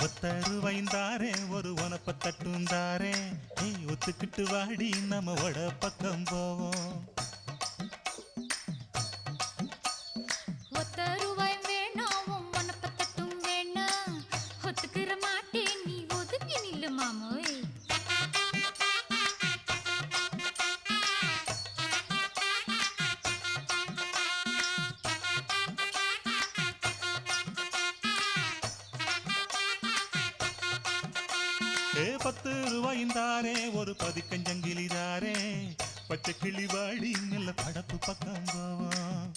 ஒத்தருவைந்தாரே ஒரு உனப்ப தட்டுந்தாரே ஒத்துக்கிட்டு வாடி நம்ம வட பக்கம் போவோம். ஒத்தருவாய் வேணாம் உனப்ப தட்டும் வேணா ஒத்துக்கிற மாட்டேன் நீ ஒதுங்கி நில்லு மாமோய். ₹10 ஒரு பதிக்கஞ்சங்கிலிதாரே பச்சை கிளி வாடி நல்ல படப்பு பக்கம் போவோம்.